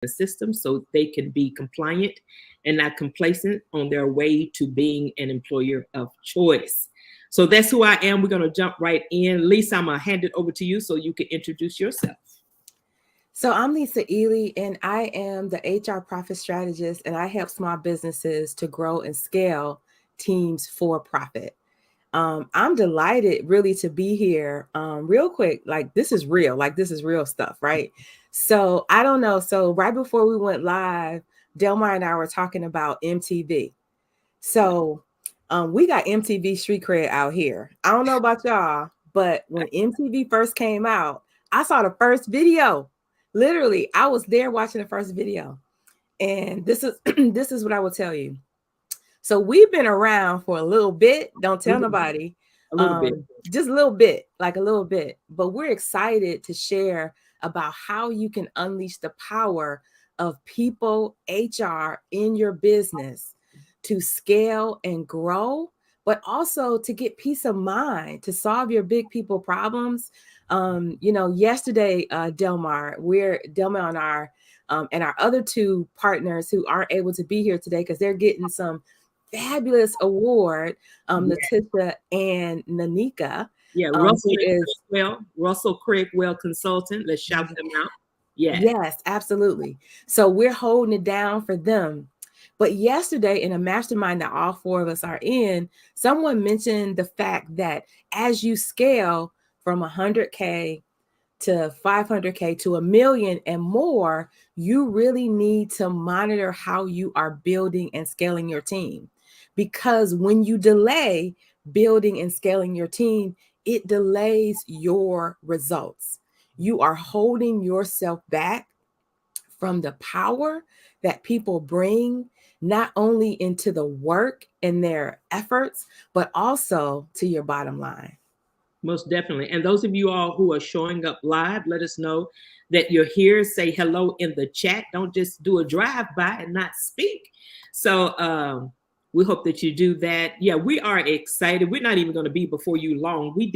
the system so they can be compliant and not complacent on their way to being an employer of choice. So that's who I am. We're going to jump right in. Lisa, I'm going to hand it over to you so you can introduce yourself. So I'm Lisa Ely, and I am the HR profit strategist, and I help small businesses to grow and scale teams for profit. I'm delighted really to be here. Real quick, like this is real, stuff, right? So I don't know. So right before we went live, Delmar and I were talking about MTV. So we got MTV street cred out here. I don't know about y'all, but when MTV first came out, I saw the first video. Literally, I was there watching the first video. And this is this is what I will tell you. So we've been around for a little bit. Don't tell nobody. A little bit. Just a little bit, like a little bit. But we're excited to share about how you can unleash the power of people, HR in your business to scale and grow, but also to get peace of mind, to solve your big people problems. Yesterday, Delmar and our other two partners who aren't able to be here today because they're getting some fabulous award, Letitia and Nanika. Yeah, Russell Craigwell Consultant. Let's shout them out. Yeah. Yes, absolutely. So we're holding it down for them. But yesterday in a mastermind that all four of us are in, someone mentioned the fact that as you scale from 100K to 500K to $1 million and more, you really need to monitor how you are building and scaling your team. Because when you delay building and scaling your team, it delays your results. You are holding yourself back from the power that people bring, not only into the work and their efforts, but also to your bottom line. Most definitely. And those of you all who are showing up live, let us know that you're here. Say hello in the chat. Don't just do a drive-by and not speak. So we hope that you do that. Yeah, we are excited. We're not even going to be before you long. We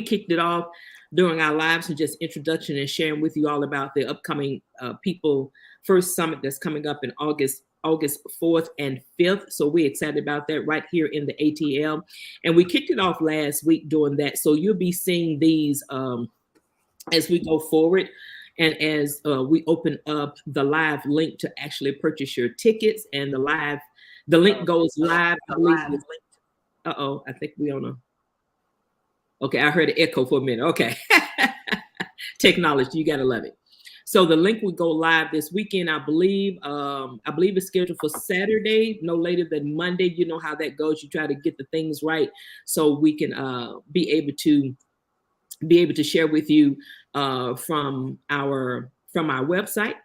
kicked it off during our lives and just introduction and sharing with you all about the upcoming People First Summit that's coming up in August 4th and 5th. So we're excited about that right here in the ATL. And we kicked it off last week doing that. So you'll be seeing these as we go forward. And as we open up the live link to actually purchase your tickets, and the link goes live. I think we on a. Okay, I heard an echo for a minute. Okay. Technology, you gotta love it. So the link will go live this weekend, I believe. I believe it's scheduled for Saturday, no later than Monday. You know how that goes. You try to get the things right so we can be able to share with you from our website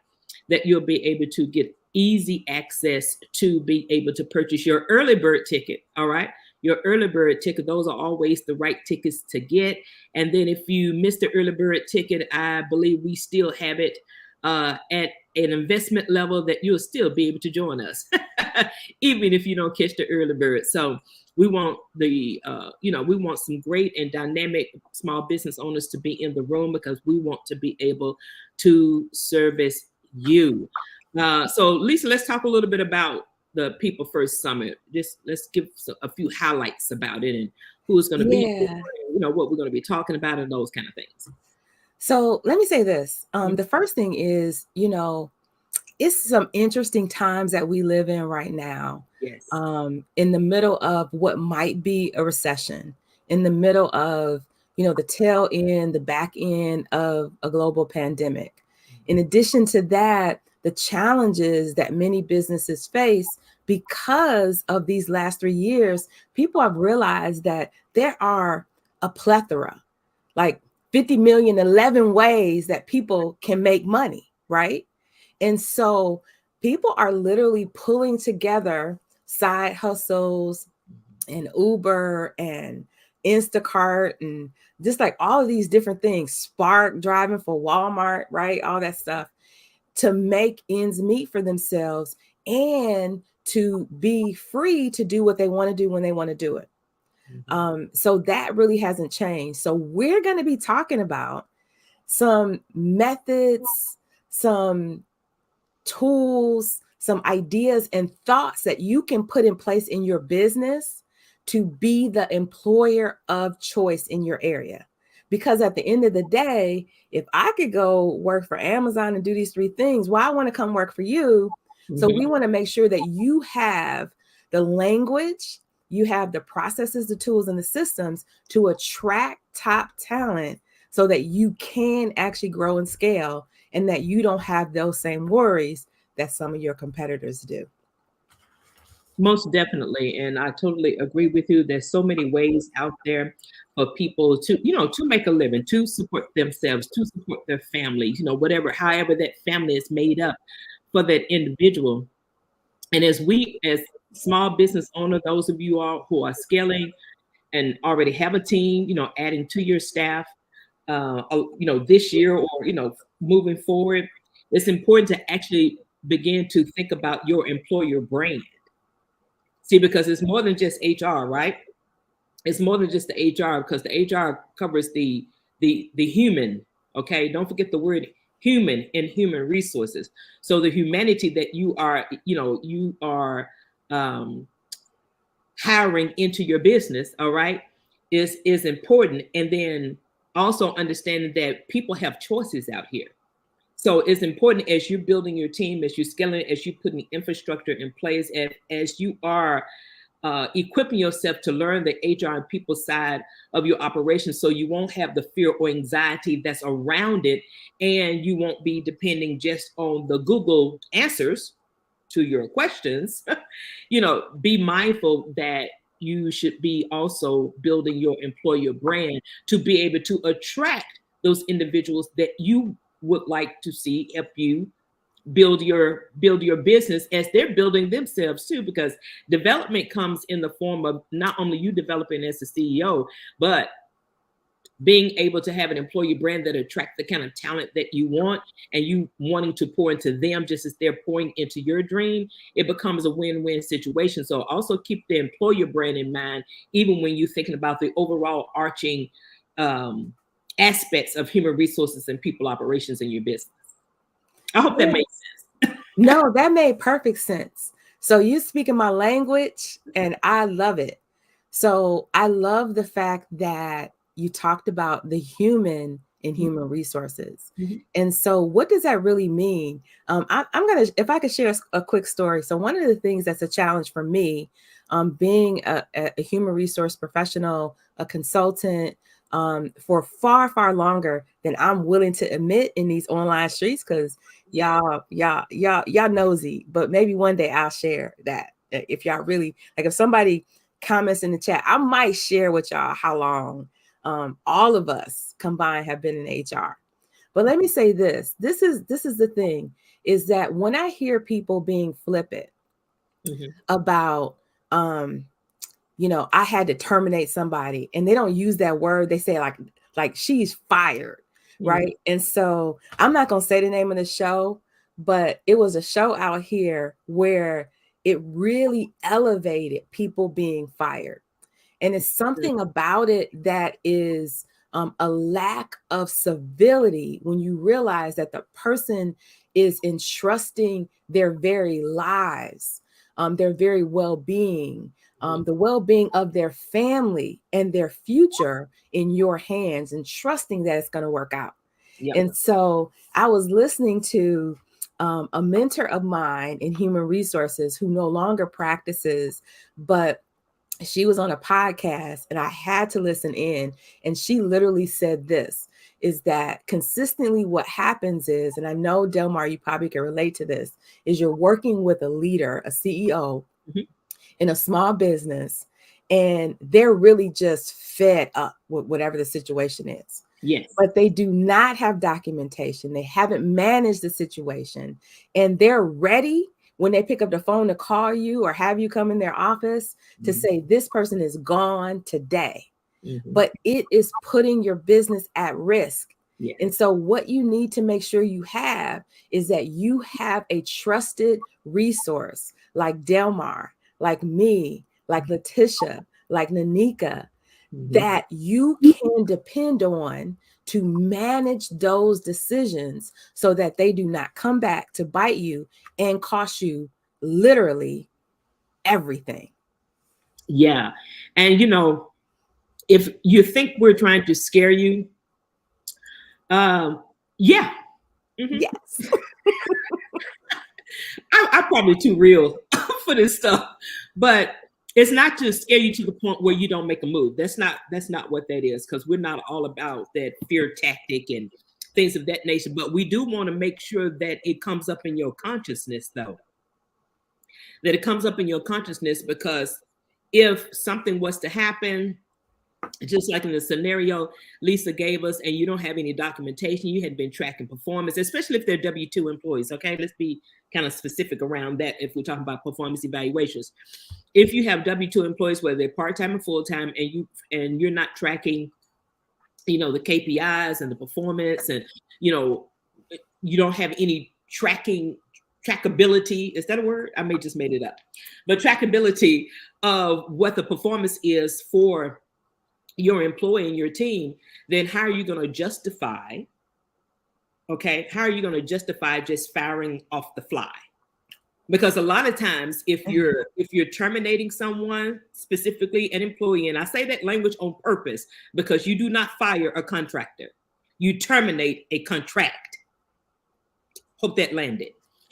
that you'll be able to get easy access to be able to purchase your early bird ticket. All right. Your early bird ticket, those are always the right tickets to get. And then if you missed the early bird ticket, I believe we still have it at an investment level that you'll still be able to join us, even if you don't catch the early bird. So we want we want some great and dynamic small business owners to be in the room because we want to be able to service you. So Lisa, let's talk a little bit about the People First Summit. Let's give a few highlights about it and who's going to be here, what we're going to be talking about and those kind of things. So let me say this. The first thing is, it's some interesting times that we live in right now. Yes. In the middle of what might be a recession, in the middle of, the tail end, the back end of a global pandemic. In addition to that, the challenges that many businesses face because of these last 3 years, people have realized that there are a plethora, like 50 million, 11 ways that people can make money, right? And so people are literally pulling together side hustles and Uber and Instacart and just like all of these different things, Spark driving for Walmart, right? All that stuff to make ends meet for themselves and to be free to do what they want to do when they want to do it. So that really hasn't changed. So we're going to be talking about some methods, some tools, some ideas and thoughts that you can put in place in your business to be the employer of choice in your area. Because at the end of the day, if I could go work for Amazon and do these 3 things, well, I want to come work for you. So we want to make sure that you have the language, you have the processes, the tools, and the systems to attract top talent so that you can actually grow and scale, and that you don't have those same worries that some of your competitors do. Most definitely. And I totally agree with you. There's so many ways out there for people to, to make a living, to support themselves, to support their families, whatever, however that family is made up for that individual. And as we, as small business owner, those of you all who are scaling and already have a team, adding to your staff, this year or, moving forward, it's important to actually begin to think about your employer brand. See, because it's more than just HR, right? It's more than just the HR, because the HR covers the human. Okay, don't forget the word human in human resources. So the humanity that you are hiring into your business, all right, is important. And then also understanding that people have choices out here. So it's important as you're building your team, as you're scaling, as you're putting infrastructure in place, as you are equipping yourself to learn the HR and people side of your operation, so you won't have the fear or anxiety that's around it, and you won't be depending just on the Google answers to your questions. Be mindful that you should be also building your employer brand to be able to attract those individuals that you would like to see help you build your business as they're building themselves too, because development comes in the form of not only you developing as a CEO, but being able to have an employee brand that attracts the kind of talent that you want, and you wanting to pour into them just as they're pouring into your dream. It becomes a win-win situation. So also keep the employer brand in mind, even when you're thinking about the overall arching aspects of human resources and people operations in your business. I hope that makes sense. No, that made perfect sense. So you speaking my language, and I love it. So I love the fact that you talked about the human in human resources. And so what does that really mean? I'm going to, if I could share a quick story. So one of the things that's a challenge for me, being a human resource professional, a consultant, for far, far longer than I'm willing to admit in these online streets, because y'all nosy, but maybe one day I'll share that. If y'all really, like, if somebody comments in the chat, I might share with y'all how long all of us combined have been in HR. But let me say this is the thing, is that when I hear people being flippant about I had to terminate somebody, and they don't use that word, they say like she's fired, right? And so I'm not gonna say the name of the show, but it was a show out here where it really elevated people being fired. And it's something about it that is a lack of civility when you realize that the person is entrusting their very lives, their very well-being, the well-being of their family and their future in your hands, and trusting that it's going to work out. And so I was listening to a mentor of mine in human resources who no longer practices, but she was on a podcast, and I had to listen in. And she literally said this, is that consistently what happens is, and I know, Delmar, you probably can relate to this, is you're working with a leader, a CEO in a small business, and they're really just fed up with whatever the situation is. Yes. But they do not have documentation. They haven't managed the situation, and they're ready when they pick up the phone to call you or have you come in their office to say this person is gone today. But it is putting your business at risk. And so what you need to make sure you have is that you have a trusted resource like Delmar, like me, like Letitia, like Nanika, that you can depend on to manage those decisions so that they do not come back to bite you and cost you literally everything. Yeah. And if you think we're trying to scare you, yeah. Yes. I'm probably too real for this stuff, but it's not to scare you to the point where you don't make a move. That's not what that is, because we're not all about that fear tactic and things of that nature. But we do want to make sure that it comes up in your consciousness, though. That it comes up in your consciousness, because if something was to happen, just like in the scenario Lisa gave us, and you don't have any documentation, you had been tracking performance, especially if they're W-2 employees. Okay, let's be kind of specific around that if we're talking about performance evaluations. If you have W-2 employees, whether they're part-time or full-time, and you're not tracking, the KPIs and the performance, and you don't have any trackability. Is that a word? I may just made it up. But trackability of what the performance is for your employee and your team, then how are you going to justify, how are you going to justify just firing off the fly? Because a lot of times if you're terminating someone, specifically an employee, and I say that language on purpose, because you do not fire a contractor, you terminate a contract. Hope that landed.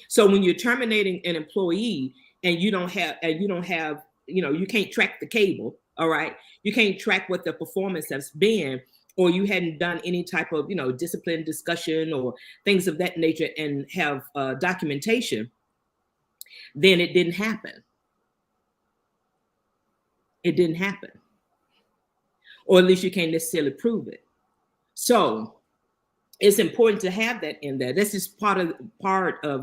So when you're terminating an employee and you don't have you can't track the cable, all right, you can't track what the performance has been, or you hadn't done any type of discipline discussion or things of that nature and have documentation, then it didn't happen. It didn't happen. Or at least you can't necessarily prove it. So it's important to have that in there. This is part of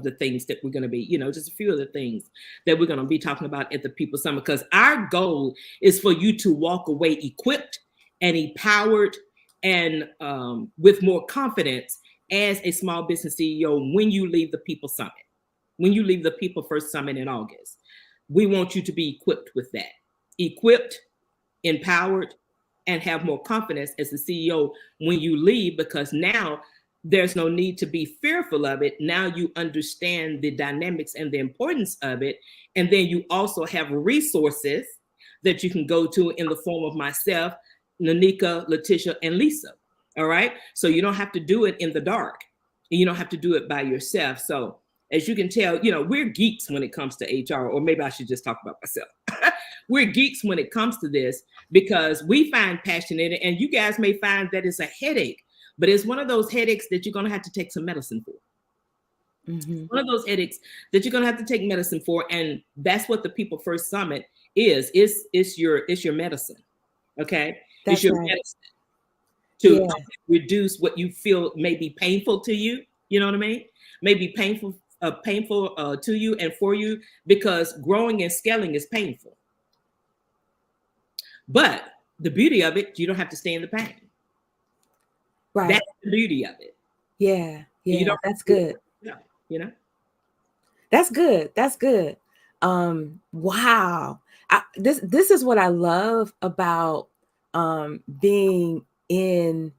the things that we're going to be, just a few of the things that we're going to be talking about at the People Summit, because our goal is for you to walk away equipped and empowered and with more confidence as a small business CEO when you leave the People Summit, when you leave the People First Summit in August. We want you to be equipped with that, equipped, empowered, and have more confidence as a CEO when you leave, because now there's no need to be fearful of it. Now you understand the dynamics and the importance of it. And then you also have resources that you can go to in the form of myself, Nanika, Letitia, and Lisa. All right. So you don't have to do it in the dark. And you don't have to do it by yourself. So as you can tell, we're geeks when it comes to HR, or maybe I should just talk about myself. We're geeks when it comes to this, because we find passion in it, and you guys may find that it's a headache, but it's one of those headaches that you're going to have to take some medicine for. Mm-hmm. One of those headaches that you're going to have to take medicine for, and that's what the People First Summit is. It's your medicine, okay? That's it's your right. medicine to reduce what you feel may be painful to you. You know what I mean? Maybe painful to you and for you, because growing and scaling is painful. But the beauty of it, you don't have to stay in the pain. Right. That's the beauty of it. Yeah. That's good. That's good. That's good. Wow. This is what I love about being in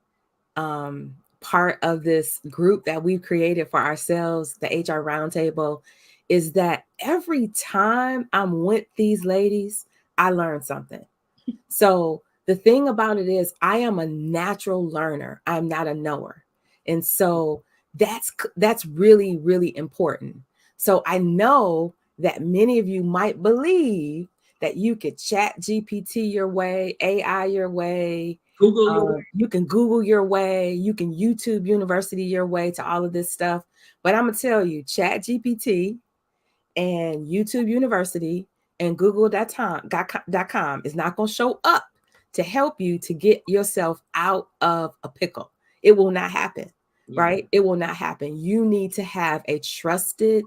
part of this group that we've created for ourselves, the HR Roundtable, is that every time I'm with these ladies, I learn something. So the thing about it is, I am a natural learner. I'm not a knower. And so that's really, really important. So I know that many of you might believe that you could chat GPT your way, AI your way, Google your way. You can Google your way, you can YouTube University your way to all of this stuff. But I'm gonna tell you, chat GPT and YouTube University and Google.com is not going to show up to help you to get yourself out of a pickle. It will not happen, right? It will not happen. You need to have a trusted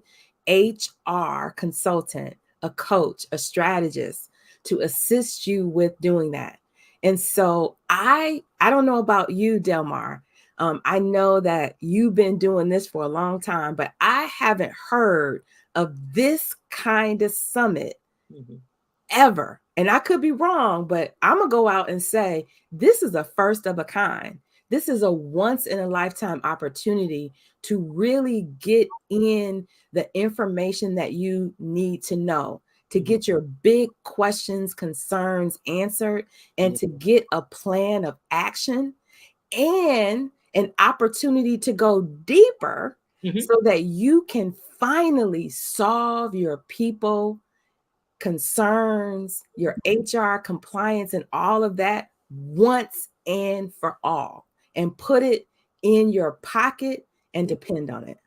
HR consultant, a coach, a strategist to assist you with doing that. And so I don't know about you, Delmar. I know that you've been doing this for a long time, but I haven't heard of this kind of summit ever, and I could be wrong, but I'm gonna go out and say this is a first of a kind. This is a once in a lifetime opportunity to really get in the information that you need to know, to get your big questions, concerns answered, and to get a plan of action and an opportunity to go deeper so that you can finally solve your people concerns, your HR compliance, and all of that once and for all, and put it in your pocket and depend on it.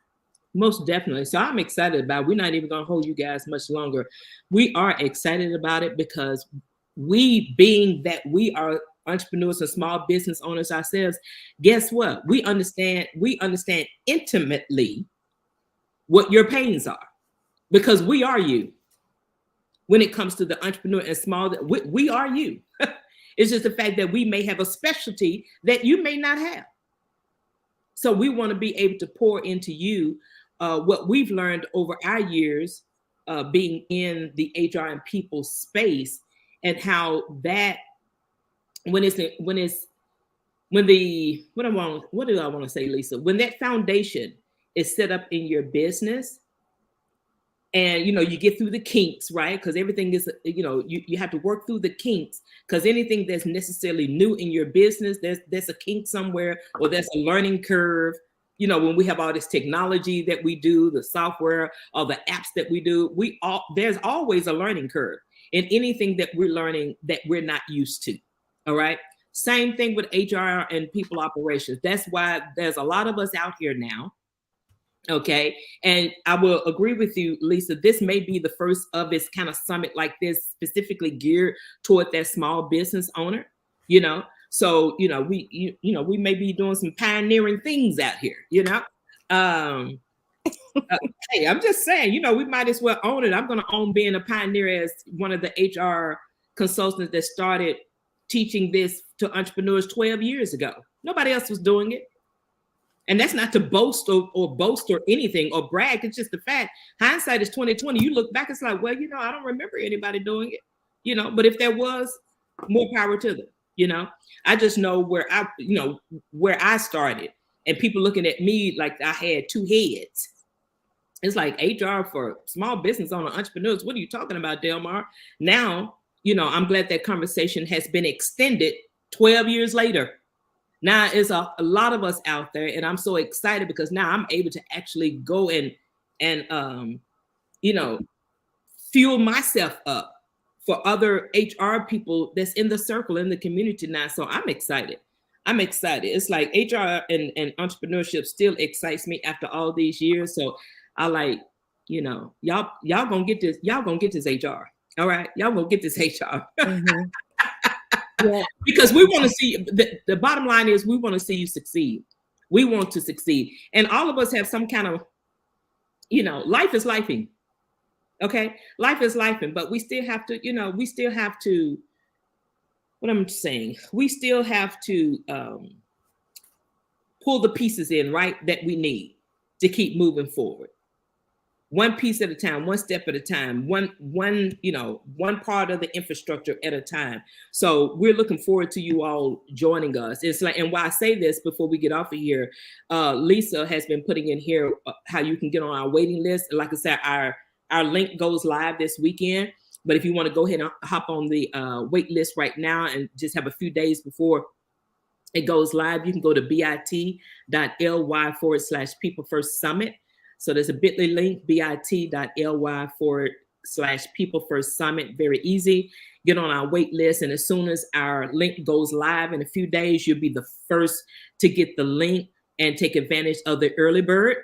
Most definitely. So I'm excited about it. We're not even going to hold you guys much longer. We are excited about it because we, being that we are entrepreneurs and small business owners ourselves, guess what? We understand intimately what your pains are, because we are you. When it comes to the entrepreneur and small, we are you. It's just the fact that we may have a specialty that you may not have. So we want to be able to pour into you what we've learned over our years being in the HR and people space, and how that what do I want to say, Lisa? When that foundation is set up in your business, and you get through the kinks, right? Because everything is, you have to work through the kinks, because anything that's necessarily new in your business, there's a kink somewhere, or there's a learning curve. When we have all this technology that we do, the software, all the apps that we do, there's always a learning curve in anything that we're learning that we're not used to. All right. Same thing with HR and people operations. That's why there's a lot of us out here now. Okay. And I will agree with you, Lisa. This may be the first of its kind of summit like this, specifically geared toward that small business owner, So, we may be doing some pioneering things out here, Hey, I'm just saying, we might as well own it. I'm going to own being a pioneer as one of the HR consultants that started teaching this to entrepreneurs 12 years ago. Nobody else was doing it. And that's not to boast or anything or brag. It's just the fact. Hindsight is 2020. You look back, it's like, well, I don't remember anybody doing it, but if there was, more power to them, I just know where I started, and people looking at me like I had two heads. It's like, HR for small business owner entrepreneurs. What are you talking about, Delmar? Now, I'm glad that conversation has been extended 12 years later. Now it's a lot of us out there, and I'm so excited because now I'm able to actually go and fuel myself up for other HR people that's in the circle, in the community now. So I'm excited. It's like HR and entrepreneurship still excites me after all these years. So I like, y'all gonna get this. Y'all gonna get this HR. All right, y'all gonna get this HR. Mm-hmm. Yeah. Because we want to see, the bottom line is we want to see you succeed. We want to succeed. And all of us have some kind of, life is lifing. Okay. Life is lifing, but we still have to, what I'm saying, we still have to pull the pieces in, right, that we need to keep moving forward. One piece at a time, one step at a time, one part of the infrastructure at a time. So we're looking forward to you all joining us. It's like, and why I say this before we get off of here, Lisa has been putting in here how you can get on our waiting list. Like I said, our link goes live this weekend. But if you want to go ahead and hop on the wait list right now and just have a few days before it goes live, you can go to bit.ly/People First Summit. So there's a bit.ly link, bit.ly/People First Summit. Very easy. Get on our wait list. And as soon as our link goes live in a few days, you'll be the first to get the link and take advantage of the early bird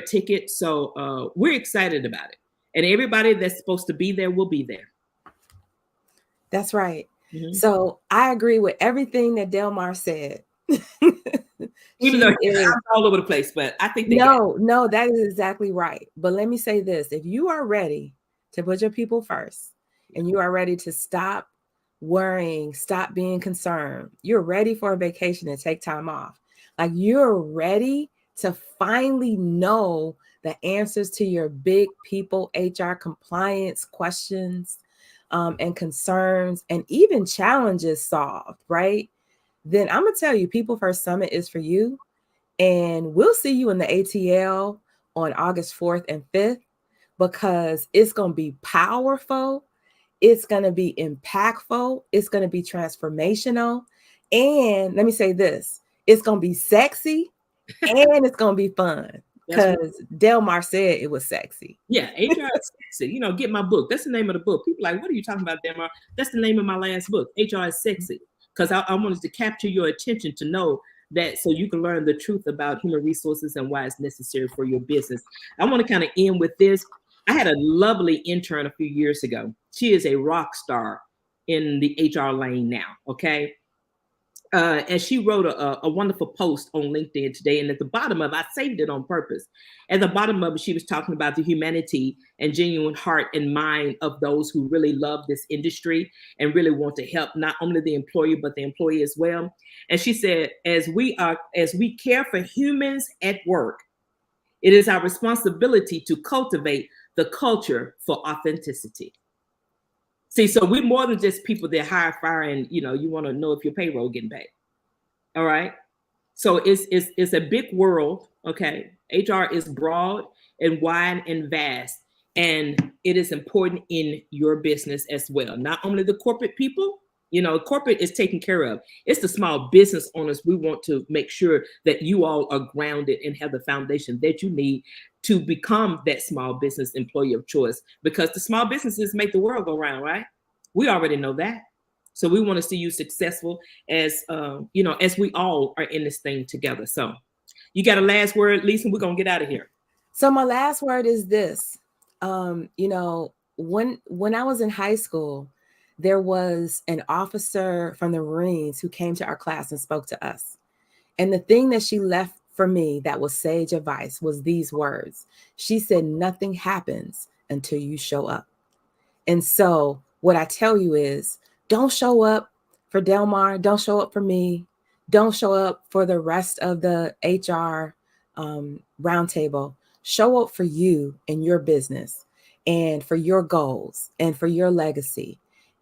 ticket. So we're excited about it. And everybody that's supposed to be there will be there. That's right. Mm-hmm. So I agree with everything that Delmar said. Even though I'm all over the place, but I think no, that is exactly right. But let me say this: if you are ready to put your people first, and you are ready to stop worrying, stop being concerned, you're ready for a vacation and take time off. Like, you're ready to finally know the answers to your big people HR compliance questions. and concerns and even challenges solved, right? Then I'm going to tell you, People First Summit is for you. And we'll see you in the ATL on August 4th and 5th, because it's going to be powerful. It's going to be impactful. It's going to be transformational. And let me say this, it's going to be sexy and it's going to be fun, because Delmar said it was sexy. Yeah, HR is sexy. You know, get my book. That's the name of the book. People are like, what are you talking about, Delmar? That's the name of my last book. HR is sexy. Because I wanted to capture your attention to know that, so you can learn the truth about human resources and why it's necessary for your business. I want to kind of end with this. I had a lovely intern a few years ago. She is a rock star in the HR lane now, okay? And she wrote a wonderful post on LinkedIn today. And at the bottom of it, I saved it on purpose. At the bottom of it, she was talking about the humanity and genuine heart and mind of those who really love this industry and really want to help not only the employer, but the employee as well. And she said, as we care for humans at work, it is our responsibility to cultivate the culture for authenticity. See, so we're more than just people that hire, fire, and you want to know if your payroll getting paid. All right. So it's a big world. Okay. HR is broad and wide and vast, and it is important in your business as well. Not only the corporate people, corporate is taken care of. It's the small business owners. We want to make sure that you all are grounded and have the foundation that you need to become that small business employee of choice, because the small businesses make the world go round, right? We already know that. So we want to see you successful as as we all are in this thing together. So you got a last word, Lisa? We're gonna get out of here. So my last word is this. When I was in high school, there was an officer from the Marines who came to our class and spoke to us. And the thing that she left for me that was sage advice was these words. She said, nothing happens until you show up. And so what I tell you is, don't show up for Delmar. Don't show up for me. Don't show up for the rest of the HR roundtable. Show up for you and your business, and for your goals, and for your legacy,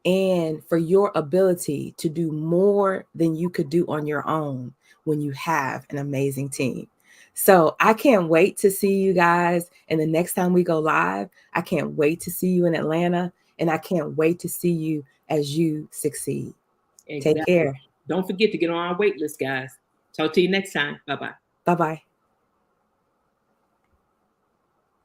and for your ability to do more than you could do on your own when you have an amazing team. So I can't wait to see you guys. And the next time we go live, I can't wait to see you in Atlanta. And I can't wait to see you as you succeed. Exactly. Take care. Don't forget to get on our wait list, guys. Talk to you next time. Bye-bye. Bye-bye.